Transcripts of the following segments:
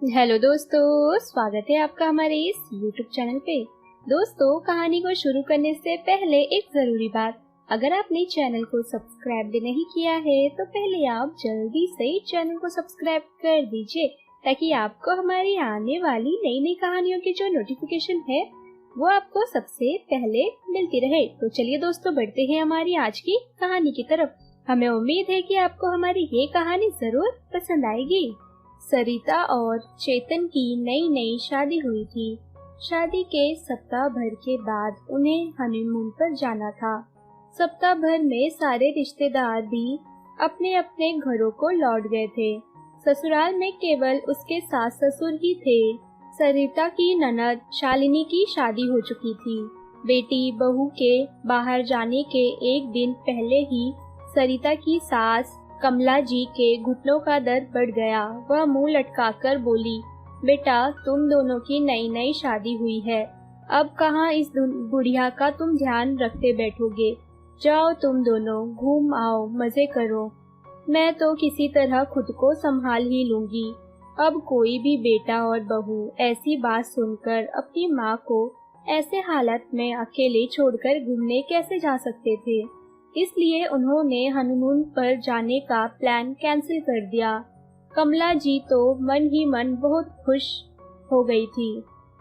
Hello दोस्तों, स्वागत है आपका हमारे इस YouTube चैनल पे। दोस्तों, कहानी को शुरू करने से पहले एक जरूरी बात, अगर आपने चैनल को सब्सक्राइब भी नहीं किया है तो पहले आप जल्दी से चैनल को सब्सक्राइब कर दीजिए ताकि आपको हमारी आने वाली नई नई कहानियों की जो नोटिफिकेशन है वो आपको सबसे पहले मिलती रहे। तो चलिए दोस्तों, बढ़ते हैं हमारी आज की कहानी की तरफ। हमें उम्मीद है कि आपको हमारी ये कहानी जरूर पसंद आएगी। सरिता और चेतन की नई नई शादी हुई थी। शादी के सप्ताह भर के बाद उन्हें हनीमून पर जाना था। सप्ताह भर में सारे रिश्तेदार भी अपने अपने घरों को लौट गए थे। ससुराल में केवल उसके सास ससुर ही थे। सरिता की ननद शालिनी की शादी हो चुकी थी। बेटी बहू के बाहर जाने के एक दिन पहले ही सरिता की सास कमला जी के घुटनों का दर्द बढ़ गया। वह मुंह लटकाकर बोली, बेटा तुम दोनों की नई नई शादी हुई है, अब कहाँ इस बुढ़िया का तुम ध्यान रखते बैठोगे। जाओ तुम दोनों घूम आओ, मजे करो, मैं तो किसी तरह खुद को संभाल ही लूंगी। अब कोई भी बेटा और बहू ऐसी बात सुनकर अपनी माँ को ऐसे हालत में अकेले छोड़कर घूमने कैसे जा सकते थे। इसलिए उन्होंने हनीमून पर जाने का प्लान कैंसिल कर दिया। कमला जी तो मन ही मन बहुत खुश हो गई थी।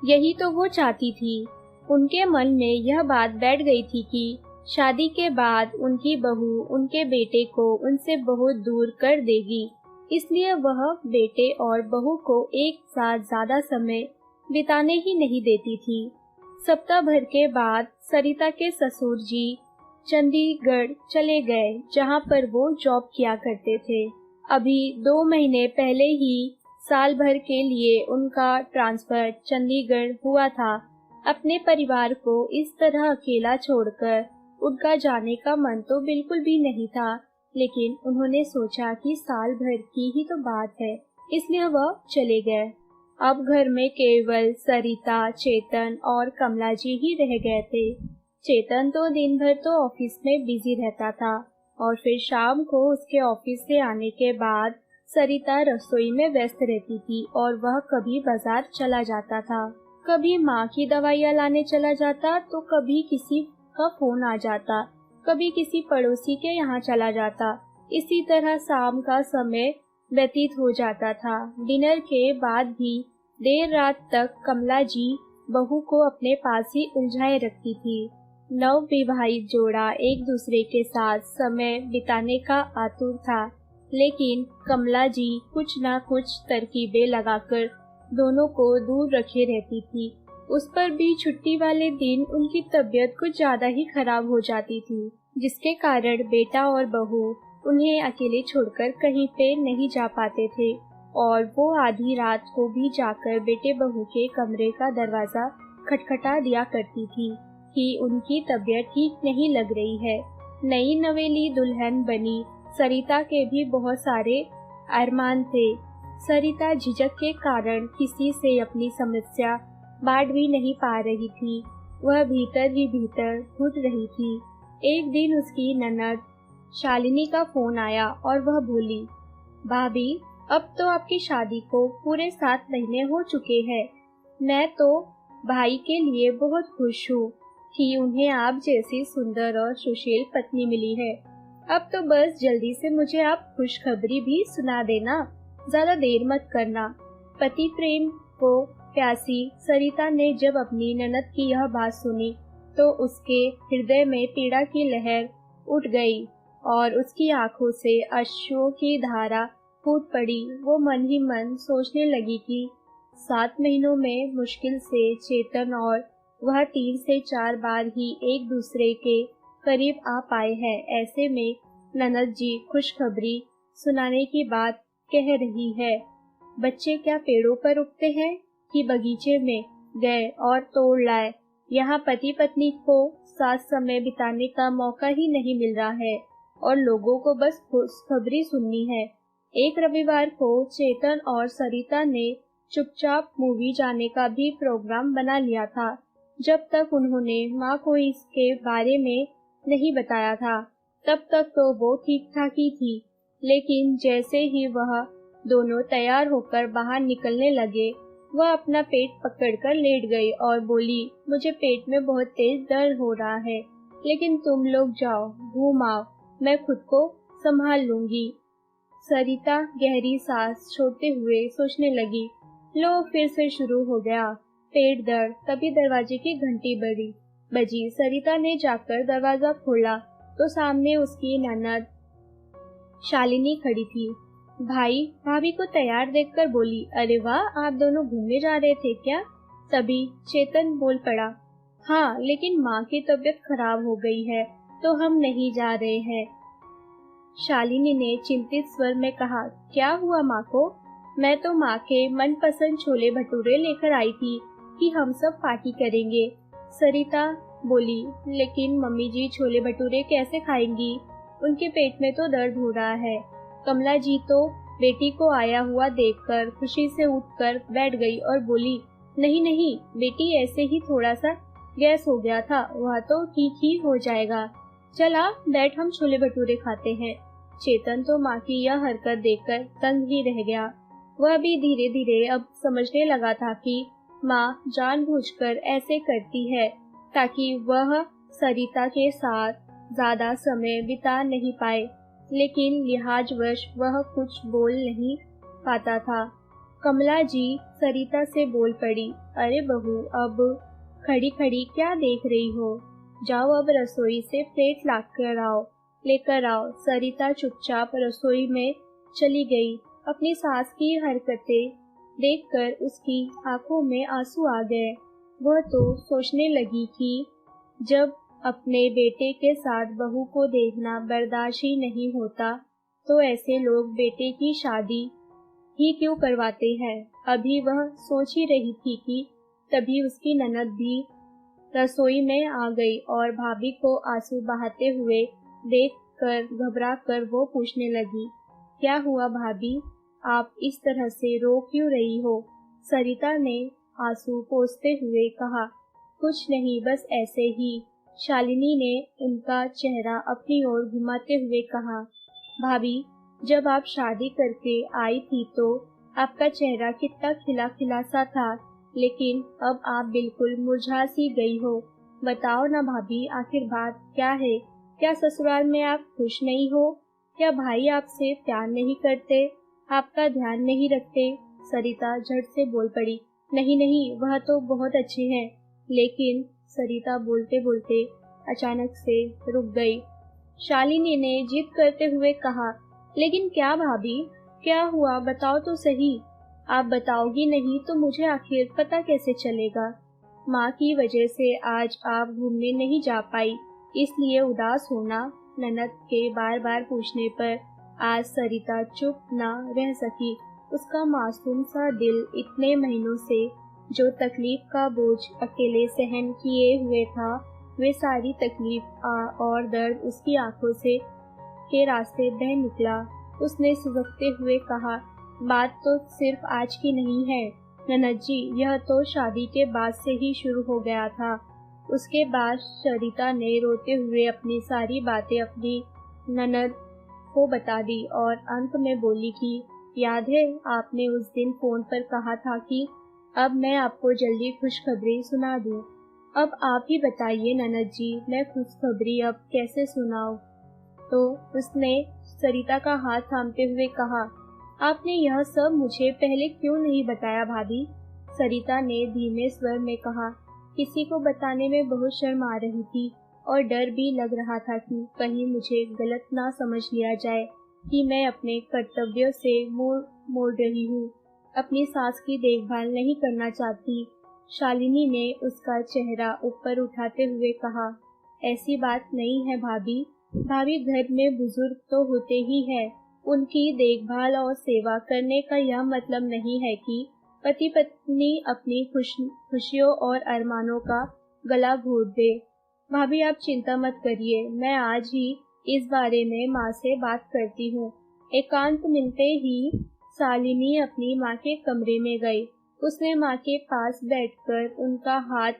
यही तो वो चाहती थी। उनके मन में यह बात बैठ गई थी कि शादी के बाद उनकी बहू उनके बेटे को उनसे बहुत दूर कर देगी। इसलिए वह बेटे और बहू को एक साथ ज्यादा समय बिताने ही नहीं देती थी। सप्ताह भर के बाद सरिता के ससुर जी चंडीगढ़ चले गए, जहां पर वो जॉब किया करते थे। अभी 2 महीने पहले ही साल भर के लिए उनका ट्रांसफर चंडीगढ़ हुआ था। अपने परिवार को इस तरह अकेला छोड़कर उनका जाने का मन तो बिल्कुल भी नहीं था, लेकिन उन्होंने सोचा कि साल भर की ही तो बात है, इसलिए वह चले गए। अब घर में केवल सरिता, चेतन और कमला जी ही रह गए थे। चेतन तो दिन भर तो ऑफिस में बिजी रहता था और फिर शाम को उसके ऑफिस से आने के बाद सरिता रसोई में व्यस्त रहती थी और वह कभी बाजार चला जाता था, कभी माँ की दवाइयाँ लाने चला जाता, तो कभी किसी का फोन आ जाता, कभी किसी पड़ोसी के यहाँ चला जाता। इसी तरह शाम का समय व्यतीत हो जाता था। डिनर के बाद भी देर रात तक कमला जी बहू को अपने पास ही उलझाए रखती थी। नव विवाहित जोड़ा एक दूसरे के साथ समय बिताने का आतुर था, लेकिन कमला जी कुछ न कुछ तरकीबें लगाकर दोनों को दूर रखे रहती थी। उस पर भी छुट्टी वाले दिन उनकी तबीयत कुछ ज्यादा ही खराब हो जाती थी, जिसके कारण बेटा और बहू उन्हें अकेले छोड़कर कहीं पे नहीं जा पाते थे और वो आधी रात को भी जाकर बेटे बहू के कमरे का दरवाजा खटखटा दिया करती थी कि उनकी तबीयत ठीक नहीं लग रही है। नई नवेली दुल्हन बनी सरिता के भी बहुत सारे अरमान थे। सरिता झिझक के कारण किसी से अपनी समस्या बांट भी नहीं पा रही थी। वह भीतर ही भीतर घुट रही थी। एक दिन उसकी ननद शालिनी का फोन आया और वह बोली, भाभी अब तो आपकी शादी को पूरे 7 महीने हो चुके हैं। मैं तो भाई के लिए बहुत खुश हूँ कि उन्हें आप जैसी सुंदर और सुशील पत्नी मिली है। अब तो बस जल्दी से मुझे आप खुशखबरी भी सुना देना, ज्यादा देर मत करना। पति प्रेम को प्यासी सरिता ने जब अपनी ननद की यह बात सुनी तो उसके हृदय में पीड़ा की लहर उठ गई और उसकी आंखों से अश्रुओं की धारा फूट पड़ी। वो मन ही मन सोचने लगी कि 7 महीनों में मुश्किल से चेतन और वह 3 से 4 बार ही एक दूसरे के करीब आ पाए हैं। ऐसे में ननद जी खुशखबरी सुनाने की बात कह रही है। बच्चे क्या पेड़ों पर उगते हैं कि बगीचे में गए और तोड़ लाए। यहाँ पति पत्नी को साथ समय बिताने का मौका ही नहीं मिल रहा है और लोगों को बस खुशखबरी सुननी है। एक रविवार को चेतन और सरिता ने चुपचाप मूवी जाने का भी प्रोग्राम बना लिया था। जब तक उन्होंने माँ को इसके बारे में नहीं बताया था तब तक तो वो ठीक ठाक ही थी, लेकिन जैसे ही वह दोनों तैयार होकर बाहर निकलने लगे। वह अपना पेट पकड़कर लेट गई और बोली, मुझे पेट में बहुत तेज दर्द हो रहा है, लेकिन तुम लोग जाओ, घूम आओ, मैं खुद को संभाल लूंगी। सरिता गहरी सांस छोड़ते हुए सोचने लगी, लो फिर से शुरू हो गया पेट दर्द। तभी दरवाजे की घंटी बजी। सरिता ने जाकर दरवाजा खोला तो सामने उसकी ननद शालिनी खड़ी थी। भाई भाभी को तैयार देखकर बोली, अरे वाह, आप दोनों घूमने जा रहे थे क्या? तभी चेतन बोल पड़ा, हाँ, लेकिन माँ की तबीयत खराब हो गई है तो हम नहीं जा रहे हैं। शालिनी ने चिंतित स्वर में कहा, क्या हुआ माँ को? मैं तो माँ के मनपसंद छोले भटूरे लेकर आई थी कि हम सब पार्टी करेंगे। सरिता बोली, लेकिन मम्मी जी छोले भटूरे कैसे खाएंगी? उनके पेट में तो दर्द हो रहा है। कमला जी तो बेटी को आया हुआ देखकर खुशी से उठकर बैठ गई और बोली, नहीं नहीं बेटी, ऐसे ही थोड़ा सा गैस हो गया था, वह तो ठीक ही हो जाएगा। चला बैठ, हम छोले भटूरे खाते हैं। चेतन तो माँ की यह हरकत देखकर तंग ही रह गया। वह भी धीरे धीरे अब समझने लगा था कि माँ जानबूझकर ऐसे करती है ताकि वह सरिता के साथ ज्यादा समय बिता नहीं पाए, लेकिन लिहाजवश वह कुछ बोल नहीं पाता था। कमला जी सरिता से बोल पड़ी, अरे बहू, अब खड़ी खड़ी क्या देख रही हो? जाओ अब रसोई से प्लेट लेकर आओ। सरिता चुपचाप रसोई में चली गई। अपनी सास की हरकतें देखकर उसकी आंखों में आंसू आ गए। वह तो सोचने लगी कि जब अपने बेटे के साथ बहू को देखना बर्दाश्त ही नहीं होता तो ऐसे लोग बेटे की शादी ही क्यों करवाते हैं। अभी वह सोच ही रही थी कि तभी उसकी ननद भी रसोई में आ गई और भाभी को आंसू बहाते हुए देखकर घबरा कर वो पूछने लगी, क्या हुआ भाभी, आप इस तरह से रो क्यों रही हो? सरिता ने आंसू पोंछते हुए कहा, कुछ नहीं, बस ऐसे ही। शालिनी ने उनका चेहरा अपनी ओर घुमाते हुए कहा, भाभी, जब आप शादी करके आई थी तो आपका चेहरा कितना खिला खिला सा था, लेकिन अब आप बिल्कुल मुरझा सी गई हो। बताओ ना भाभी, आखिर बात क्या है? क्या ससुराल में आप खुश नहीं हो? क्या भाई आपसे प्यार नहीं करते, आपका ध्यान नहीं रखते? सरिता झट से बोल पड़ी, नहीं नहीं, वह तो बहुत अच्छे हैं। लेकिन सरिता बोलते बोलते अचानक से रुक गई। शालिनी ने जिद करते हुए कहा, लेकिन क्या भाभी, क्या हुआ, बताओ तो सही। आप बताओगी नहीं तो मुझे आखिर पता कैसे चलेगा? माँ की वजह से आज आप घूमने नहीं जा पाई, इसलिए उदास होना? ननद के बार बार पूछने पर आज सरिता चुप न रह सकी। उसका मासूम सा दिल इतने महीनों से जो तकलीफ का बोझ अकेले सहन किए हुए था, वे सारी तकलीफ और दर्द उसकी आंखों से के रास्ते बह निकला। उसने सुबकते हुए कहा, बात तो सिर्फ आज की नहीं है ननद जी, यह तो शादी के बाद से ही शुरू हो गया था। उसके बाद सरिता ने रोते हुए अपनी सारी बातें अपनी ननद को बता दी और अंत में बोली कि याद है, आपने उस दिन फोन पर कहा था कि अब मैं आपको जल्दी खुशखबरी सुना दूं। अब आप ही बताइए ननद जी, मैं खुशखबरी अब कैसे सुनाऊं? तो उसने सरिता का हाथ थामते हुए कहा, आपने यह सब मुझे पहले क्यों नहीं बताया भाभी? सरिता ने धीमे स्वर में कहा, किसी को बताने में बहुत शर्म आ रही थी और डर भी लग रहा था कि कहीं मुझे गलत ना समझ लिया जाए कि मैं अपने कर्तव्यों से मोड़ रही हूँ, अपनी सास की देखभाल नहीं करना चाहती। शालिनी ने उसका चेहरा ऊपर उठाते हुए कहा, ऐसी बात नहीं है भाभी, घर में बुजुर्ग तो होते ही हैं, उनकी देखभाल और सेवा करने का यह मतलब नहीं है कि पति पत्नी अपनी खुशियों और अरमानों का गला घोट दे। भाभी आप चिंता मत करिए, मैं आज ही इस बारे में माँ से बात करती हूँ। एकांत मिलते ही शालिनी अपनी माँ के कमरे में गई। उसने माँ के पास बैठकर उनका हाथ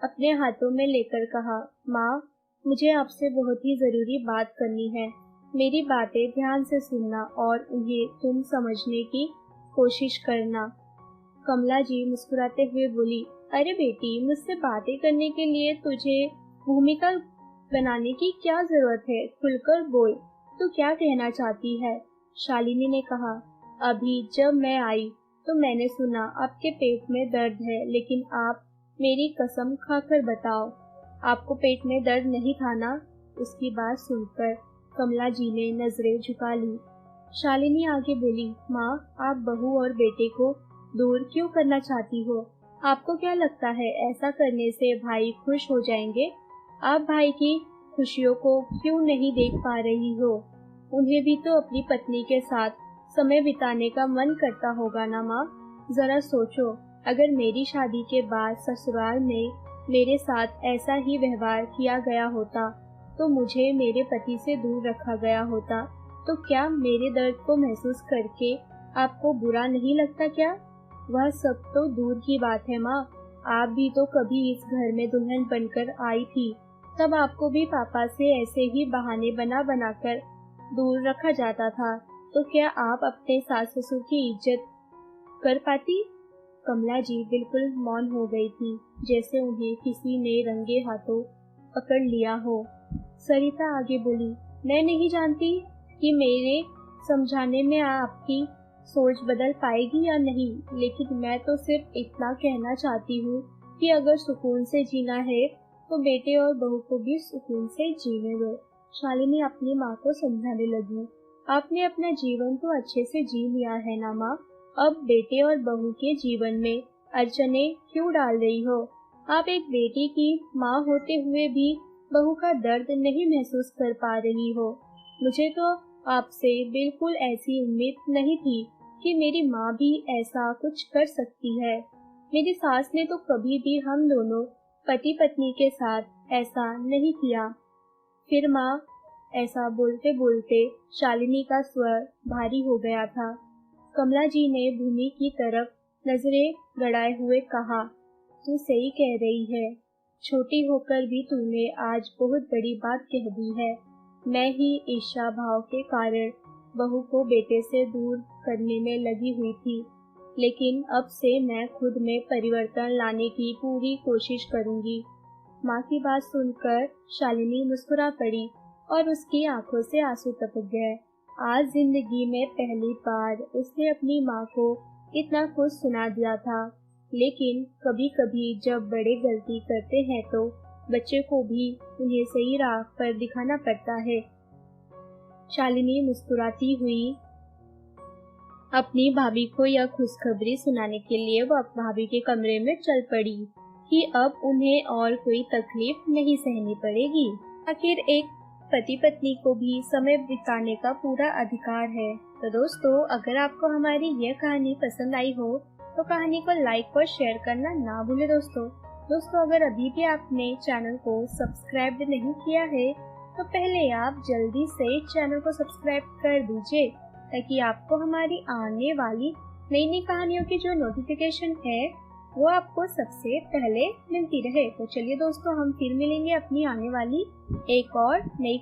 अपने हाथों में लेकर कहा, माँ, मुझे आपसे बहुत ही जरूरी बात करनी है। मेरी बातें ध्यान से सुनना और उन्हें तुम समझने की कोशिश करना। कमला जी मुस्कुराते हुए बोली, अरे बेटी, मुझसे बातें करने के लिए तुझे भूमिका बनाने की क्या जरूरत है? खुलकर बोल, तू क्या कहना चाहती है? शालिनी ने कहा, अभी जब मैं आई तो मैंने सुना आपके पेट में दर्द है, लेकिन आप मेरी कसम खाकर बताओ, आपको पेट में दर्द नहीं था ना? उसकी बात सुनकर कमला जी ने नजरें झुका ली। शालिनी आगे बोली, माँ, आप बहू और बेटे को दूर क्यों करना चाहती हो? आपको क्या लगता है ऐसा करने से भाई खुश हो जाएंगे? आप भाई की खुशियों को क्यों नहीं देख पा रही हो? उन्हें भी तो अपनी पत्नी के साथ समय बिताने का मन करता होगा ना माँ? जरा सोचो, अगर मेरी शादी के बाद ससुराल में मेरे साथ ऐसा ही व्यवहार किया गया होता, तो मुझे मेरे पति से दूर रखा गया होता, तो क्या मेरे दर्द को महसूस करके आपको बुरा नहीं लगता क्या? वह सब तो दूर की बात है माँ, आप भी तो कभी इस घर में दुल्हन बनकर आई थी, तब आपको भी पापा से ऐसे ही बहाने बना बनाकर दूर रखा जाता था, तो क्या आप अपने सास ससुर की इज्जत कर पाती? कमला जी बिल्कुल मौन हो गई थी, जैसे उन्हें किसी ने रंगे हाथों पकड़ लिया हो। सरिता आगे बोली, मैं नहीं जानती कि मेरे समझाने में आपकी सोच बदल पाएगी या नहीं, लेकिन मैं तो सिर्फ इतना कहना चाहती हूँ कि अगर सुकून से जीना है तो बेटे और बहू को भी सुकून से जीने दो। शालिनी अपनी माँ को समझाने लगी, आपने अपना जीवन तो अच्छे से जी लिया है ना माँ, अब बेटे और बहू के जीवन में अड़चने क्यों डाल रही हो? आप एक बेटी की माँ होते हुए भी बहू का दर्द नहीं महसूस कर पा रही हो। मुझे तो आपसे बिल्कुल ऐसी उम्मीद नहीं थी कि मेरी माँ भी ऐसा कुछ कर सकती है। मेरी सास ने तो कभी भी हम दोनों पति पत्नी के साथ ऐसा नहीं किया। फिर माँ, ऐसा बोलते बोलते शालिनी का स्वर भारी हो गया था। कमला जी ने भूमि की तरफ नजरें गड़ाए हुए कहा, तू सही कह रही है, छोटी होकर भी तूने आज बहुत बड़ी बात कह दी है। मैं ही ईर्ष्या भाव के कारण बहू को बेटे से दूर करने में लगी हुई थी, लेकिन अब से मैं खुद में परिवर्तन लाने की पूरी कोशिश करूंगी। माँ की बात सुनकर शालिनी मुस्कुरा पड़ी और उसकी आंखों से आंसू टपक गए। आज जिंदगी में पहली बार उसने अपनी माँ को इतना कुछ सुना दिया था, लेकिन कभी कभी जब बड़े गलती करते हैं तो बच्चे को भी उन्हें सही राह पर दिखाना पड़ता है। शालिनी मुस्कुराती हुई अपनी भाभी को यह खुशखबरी सुनाने के लिए वो भाभी के कमरे में चल पड़ी कि अब उन्हें और कोई तकलीफ नहीं सहनी पड़ेगी। आखिर एक पति पत्नी को भी समय बिताने का पूरा अधिकार है। तो दोस्तों, अगर आपको हमारी यह कहानी पसंद आई हो तो कहानी को लाइक और शेयर करना ना भूले दोस्तों, अगर अभी भी आपने चैनल को सब्सक्राइब नहीं किया है तो पहले आप जल्दी से चैनल को सब्सक्राइब कर दीजिए, ताकि आपको हमारी आने वाली नई नई कहानियों की जो नोटिफिकेशन है वो आपको सबसे पहले मिलती रहे। तो चलिए दोस्तों, हम फिर मिलेंगे अपनी आने वाली एक और नई